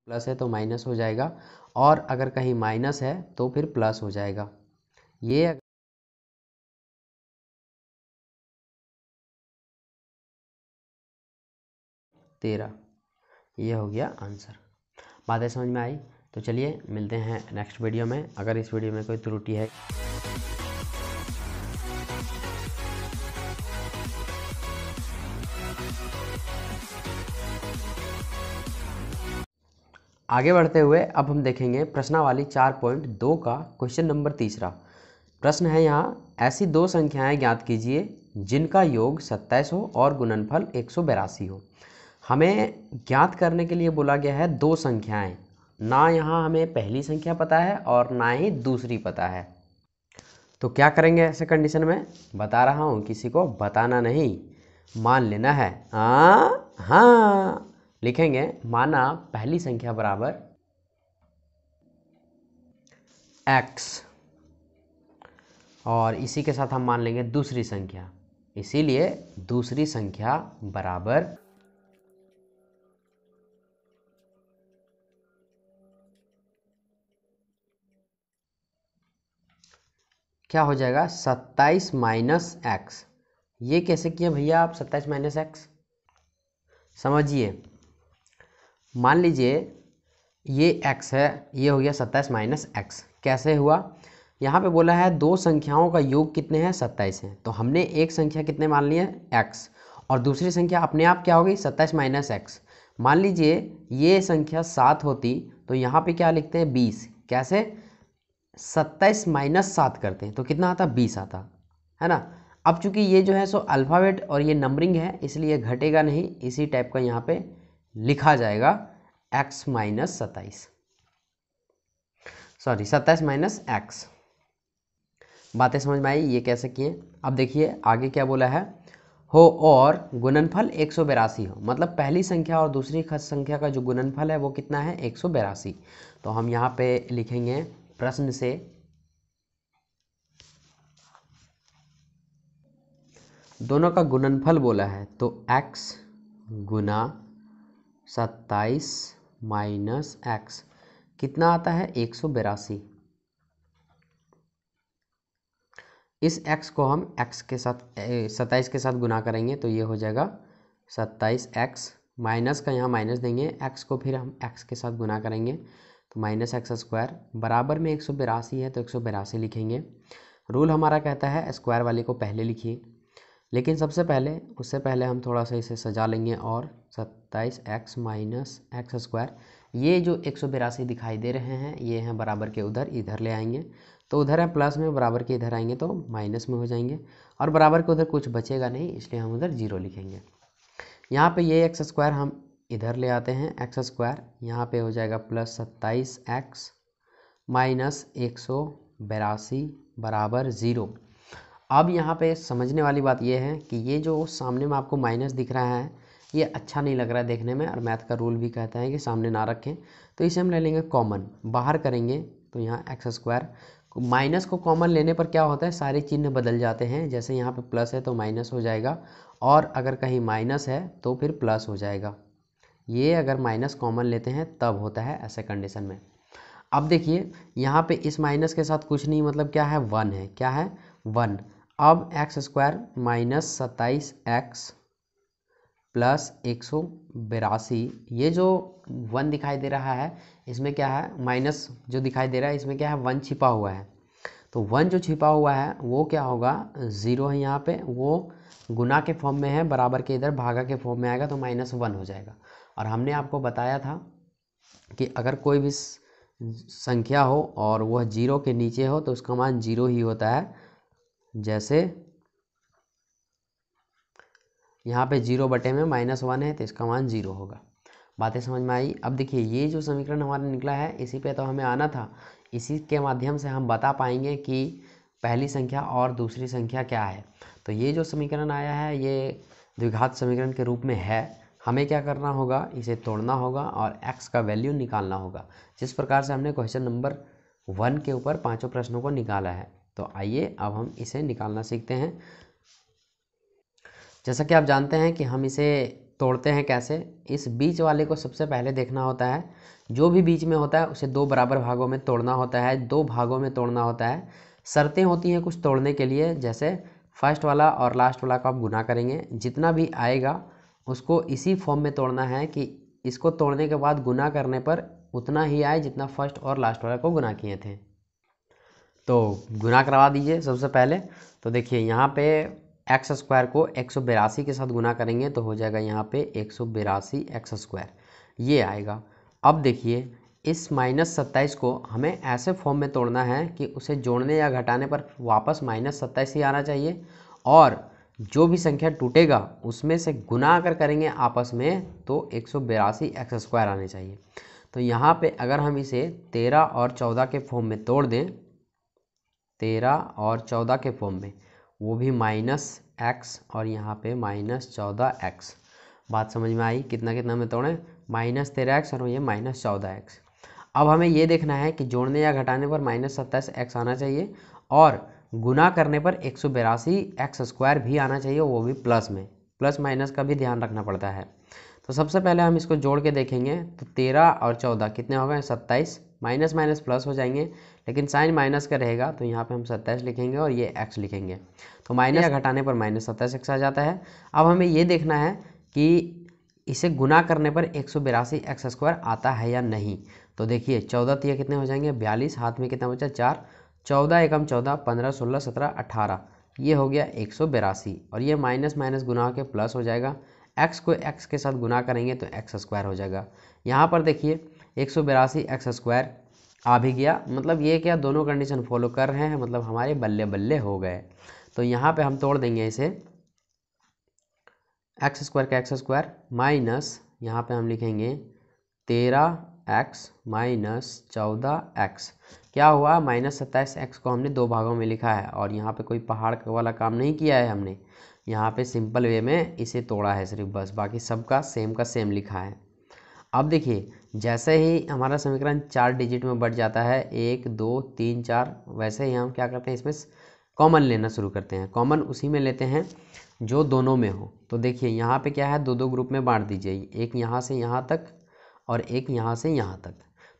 Plus है तो minus हो जाएगा, और अगर कहीं माइनस है तो फिर प्लस हो जाएगा। ये 13, ये हो गया आंसर। बातें समझ में आई? तो चलिए मिलते हैं नेक्स्ट वीडियो में। अगर इस वीडियो में कोई त्रुटि है आगे बढ़ते हुए अब हम देखेंगे प्रश्नावली 4.2 का क्वेश्चन नंबर 3। प्रश्न है यहाँ, ऐसी दो संख्याएं ज्ञात कीजिए जिनका योग 27 हो और गुणनफल 182 हो। हमें ज्ञात करने के लिए बोला गया है दो संख्याएं, ना यहाँ हमें पहली संख्या पता है और ना ही दूसरी पता है। तो क्या करेंगे ऐसे कंडीशन में? बता रहा हूँ, किसी को बताना नहीं, मान लेना है। हाँ लिखेंगे, माना पहली संख्या बराबर x, और इसी के साथ हम मान लेंगे दूसरी संख्या, इसीलिए दूसरी संख्या बराबर क्या हो जाएगा? 27 माइनस एक्स। ये कैसे किए भैया आप 27 माइनस एक्स? समझिए, मान लीजिए ये x है, ये हो गया 27 माइनस एक्स। कैसे हुआ? यहाँ पे बोला है दो संख्याओं का योग कितने हैं? 27 हैं। तो हमने एक संख्या कितने मान लिए? x, और दूसरी संख्या अपने आप क्या हो गई? 27 माइनस एक्स। मान लीजिए ये संख्या 7 होती तो यहाँ पे क्या लिखते हैं? 20। कैसे? 27 माइनस 7 करते हैं तो कितना आता? 20 आता है ना। अब चूंकि ये जो है सो अल्फ़ाबेट और ये नंबरिंग है, इसलिए घटेगा नहीं, इसी टाइप का यहाँ पे लिखा जाएगा x minus 27, sorry 27 minus x. बातें समझ में आई? ये कैसे किए? अब देखिए आगे क्या बोला है, हो और गुणनफल 182 हो, मतलब पहली संख्या और दूसरी संख्या का जो गुणनफल है वो कितना है? 182। तो हम यहाँ पे लिखेंगे प्रश्न से दोनों का गुणनफल बोला है, तो x गुना 27 माइनस एक्स कितना आता है? 182। इस x को हम x के साथ 27 के साथ गुना करेंगे तो ये हो जाएगा 27x, माइनस का यहाँ माइनस देंगे, x को फिर हम x के साथ गुना करेंगे तो माइनस एक्स स्क्वायर, बराबर में 182 है तो 182 लिखेंगे। रूल हमारा कहता है स्क्वायर वाले को पहले लिखिए, लेकिन उससे पहले हम थोड़ा सा इसे सजा लेंगे, और 27x माइनस एक्स स्क्वायर, ये जो 182 दिखाई दे रहे हैं ये हैं बराबर के उधर, इधर ले आएंगे तो उधर है प्लस में, बराबर के इधर आएंगे तो माइनस में हो जाएंगे, और बराबर के उधर कुछ बचेगा नहीं इसलिए हम उधर 0 लिखेंगे। यहाँ पे ये एक्स स्क्वायर हम इधर ले आते हैं, एक्स स्क्वायर यहाँ पे हो जाएगा प्लस 27x माइनस 182 बराबर 0। अब यहाँ पे समझने वाली बात ये है कि ये जो सामने में आपको माइनस दिख रहा है ये अच्छा नहीं लग रहा है देखने में, और मैथ का रूल भी कहता है कि सामने ना रखें, तो इसे हम ले लेंगे कॉमन, बाहर करेंगे तो यहाँ एक्स स्क्वायर, माइनस को कॉमन लेने पर क्या होता है? सारे चिन्ह बदल जाते हैं, जैसे यहाँ पे प्लस है तो माइनस हो जाएगा, और अगर कहीं माइनस है तो फिर प्लस हो जाएगा। ये अगर माइनस कॉमन लेते हैं तब होता है ऐसे कंडीशन में। अब देखिए यहाँ पे इस माइनस के साथ कुछ नहीं, मतलब क्या है? 1 है। क्या है? 1। अब x square minus 27x plus 182, ये जो 1 दिखाई दे रहा है इसमें क्या है? माइनस जो दिखाई दे रहा है इसमें क्या है? 1 छिपा हुआ है, तो 1 जो छिपा हुआ है वो क्या होगा? 0 है यहाँ पे, वो गुना के फॉर्म में है, बराबर के इधर भागा के फॉर्म में आएगा तो -1 हो जाएगा। और हमने आपको बताया था कि अगर कोई भी संख्या हो और वह 0 के नीचे हो तो उसका मान 0 ही होता है, जैसे यहाँ पे 0 बटे में -1 है तो इसका मान 0 होगा। बातें समझ में आई? अब देखिए ये जो समीकरण हमारा निकला है इसी पे तो हमें आना था, इसी के माध्यम से हम बता पाएंगे कि पहली संख्या और दूसरी संख्या क्या है। तो ये जो समीकरण आया है ये द्विघात समीकरण के रूप में है, हमें क्या करना होगा? इसे तोड़ना होगा और x का वैल्यू निकालना होगा, जिस प्रकार से हमने क्वेश्चन नंबर 1 के ऊपर पांचों प्रश्नों को निकाला है। तो आइए अब हम इसे निकालना सीखते हैं। जैसा कि आप जानते हैं कि हम इसे तोड़ते हैं कैसे, इस बीच वाले को सबसे पहले देखना होता है। जो भी बीच में होता है उसे दो बराबर भागों में तोड़ना होता है, दो भागों में तोड़ना होता है। शर्तें होती हैं कुछ तोड़ने के लिए, जैसे फर्स्ट वाला और लास्ट वाला को आप गुना करेंगे, जितना भी आएगा उसको इसी फॉर्म में तोड़ना है कि इसको तोड़ने के बाद गुना करने पर उतना ही आए जितना फर्स्ट और लास्ट वाला को गुना किए थे। तो गुना करवा दीजिए सबसे पहले। तो देखिए यहाँ पे एक्स स्क्वायर को 182 के साथ गुना करेंगे तो हो जाएगा यहाँ पे 182 एक्स स्क्वायर, ये आएगा। अब देखिए इस -27 को हमें ऐसे फॉर्म में तोड़ना है कि उसे जोड़ने या घटाने पर वापस -27 ही आना चाहिए, और जो भी संख्या टूटेगा उसमें से गुना अगर करेंगे आपस में तो 182 एक्स स्क्वायर आने चाहिए। तो यहाँ पे अगर हम इसे 13 और 14 के फॉर्म में तोड़ दें, 13 और 14 के फॉर्म में, वो भी -x और यहाँ पे -14x, बात समझ में आई? कितना कितना में तोड़ें, -13x और ये -14x। अब हमें ये देखना है कि जोड़ने या घटाने पर -27x आना चाहिए और गुना करने पर 182 एक्स स्क्वायर भी आना चाहिए, वो भी प्लस में। प्लस माइनस का भी ध्यान रखना पड़ता है। तो सबसे पहले हम इसको जोड़ के देखेंगे तो 13 और 14 कितने हो गए, 27। माइनस माइनस प्लस हो जाएंगे, लेकिन साइन माइनस का रहेगा तो यहाँ पे हम 27 लिखेंगे और ये x लिखेंगे। तो माइनस या घटाने पर -27x आ जाता है। अब हमें ये देखना है कि इसे गुना करने पर 182 एक्स स्क्वायर आता है या नहीं। तो देखिए 14 तिया कितने हो जाएंगे, 42, हाथ में कितना बचा 4, 14 एकम 14, 15, 16, 17, 18, ये हो गया 182 और ये माइनस माइनस गुना होकर प्लस हो जाएगा। x को x के साथ गुना करेंगे तो एक्स स्क्वायर हो जाएगा। यहाँ पर देखिए 182 एक्स स्क्वायर आ भी गया, मतलब ये क्या दोनों कंडीशन फॉलो कर रहे हैं, मतलब हमारे बल्ले बल्ले हो गए। तो यहाँ पे हम तोड़ देंगे इसे, एक्स स्क्वायर का एक्स स्क्वायर माइनस यहाँ पे हम लिखेंगे 13x माइनस 14x, क्या हुआ -27x को हमने दो भागों में लिखा है और यहाँ पे कोई पहाड़ वाला काम नहीं किया है हमने, यहाँ पे सिंपल वे में इसे तोड़ा है सिर्फ बस, बाकी सबका सेम का सेम लिखा है। अब देखिए जैसे ही हमारा समीकरण 4 डिजिट में बढ़ जाता है, 1 2 3 4, वैसे ही हम क्या करते हैं इसमें कॉमन लेना शुरू करते हैं। कॉमन उसी में लेते हैं जो दोनों में हो। तो देखिए यहाँ पे क्या है, दो दो ग्रुप में बांट दीजिए, एक यहाँ से यहाँ तक और एक यहाँ से यहाँ तक।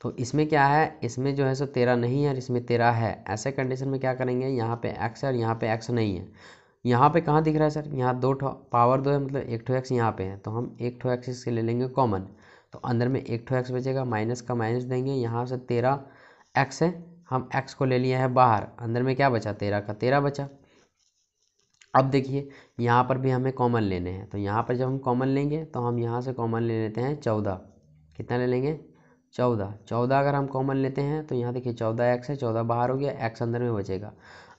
तो इसमें क्या है, इसमें जो है सो 13 नहीं है और इसमें 13 है। ऐसे कंडीशन में क्या करेंगे, यहाँ पे x है और यहाँ पे x नहीं है। यहाँ पे कहाँ दिख रहा है सर, यहाँ दो पावर दो है, मतलब एक ठो x यहाँ पे है, तो हम एक ठो x इससे ले लेंगे कॉमन। तो अंदर में एक ठो x बचेगा, माइनस का माइनस देंगे, यहाँ से 13x है, हम x को ले लिया है बाहर, अंदर में क्या बचा 13 का 13 बचा। अब देखिए यहाँ पर भी हमें कॉमन लेने हैं, तो यहाँ पर जब हम कॉमन लेंगे तो हम यहाँ से कॉमन ले लेते हैं 14, कितना ले लेंगे 14। 14 अगर हम कॉमन लेते हैं तो यहाँ देखिए 14x है, 14 बाहर हो गया, x अंदर में बचेगा।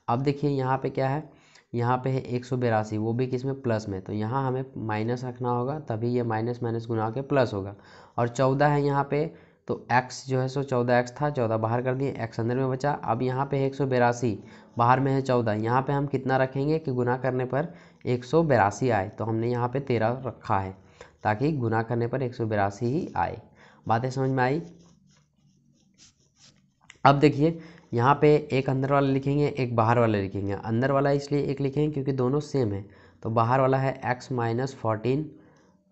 अब देखिए यहाँ पे क्या है, यहाँ पे है 182, वो भी किस में प्लस में, तो यहाँ हमें माइनस रखना होगा, तभी ये माइनस माइनस गुना के प्लस होगा। और 14 है यहाँ पे, तो x जो है सो 14x था, 14 बाहर कर दिए, x अंदर में बचा। अब यहाँ पे 182, बाहर में है 14, यहाँ पे हम कितना रखेंगे कि गुना करने पर 182 आए, तो हमने यहाँ पे 13 रखा है ताकि गुना करने पर 182 ही आए। बातें समझ में आई? अब देखिए यहाँ पे एक अंदर वाला लिखेंगे, एक बाहर वाला लिखेंगे। अंदर वाला इसलिए एक लिखेंगे क्योंकि दोनों सेम है, तो बाहर वाला है x माइनस 14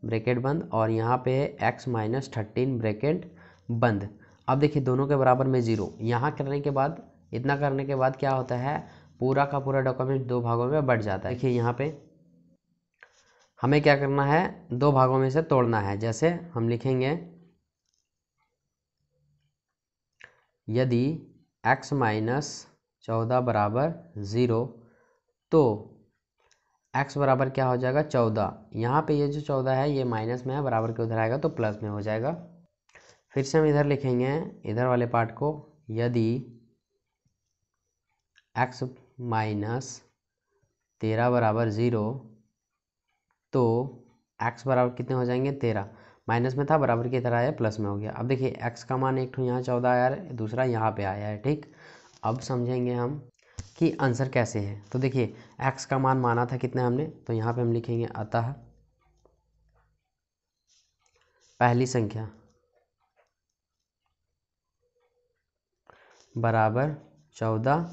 ब्रैकेट बंद और यहाँ पे है x माइनस 13 ब्रैकेट बंद। अब देखिए दोनों के बराबर में 0, यहाँ करने के बाद, इतना करने के बाद क्या होता है, पूरा का पूरा डॉक्यूमेंट दो भागों में बढ़ जाता है। देखिए यहाँ पे हमें क्या करना है, दो भागों में से तोड़ना है। जैसे हम लिखेंगे यदि x माइनस 14 बराबर 0 तो x बराबर क्या हो जाएगा 14। यहाँ पे ये जो 14 है ये माइनस में है, बराबर के उधर आएगा तो प्लस में हो जाएगा। फिर से हम इधर लिखेंगे इधर वाले पार्ट को, यदि x माइनस 13 बराबर 0 तो x बराबर कितने हो जाएंगे 13, माइनस में था बराबर की तरह आया प्लस में हो गया। अब देखिए x का मान एक ठो यहाँ 14 आया है, दूसरा यहाँ पे आया है, ठीक। अब समझेंगे हम कि आंसर कैसे है। तो देखिए x का मान माना था कितना हमने, तो यहाँ पे हम लिखेंगे अतः पहली संख्या बराबर 14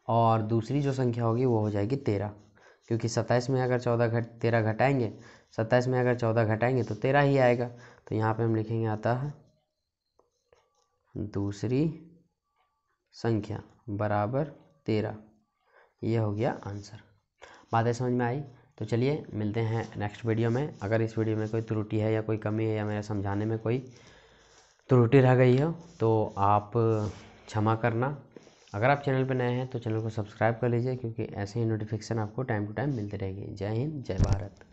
और दूसरी जो संख्या होगी वो हो जाएगी 13, क्योंकि 27 में अगर 13 घटाएंगे 27 में अगर 14 घटाएंगे तो 13 ही आएगा। तो यहाँ पे हम लिखेंगे अतः दूसरी संख्या बराबर 13। ये हो गया आंसर। बातें समझ में आई? तो चलिए मिलते हैं नेक्स्ट वीडियो में। अगर इस वीडियो में कोई त्रुटि है या कोई कमी है या मेरे समझाने में कोई त्रुटि रह गई हो तो आप क्षमा करना। अगर आप चैनल पर नए हैं तो चैनल को सब्सक्राइब कर लीजिए, क्योंकि ऐसे ही नोटिफिकेशन आपको टाइम टू टाइम मिलते रहेंगे। जय हिंद, जय भारत।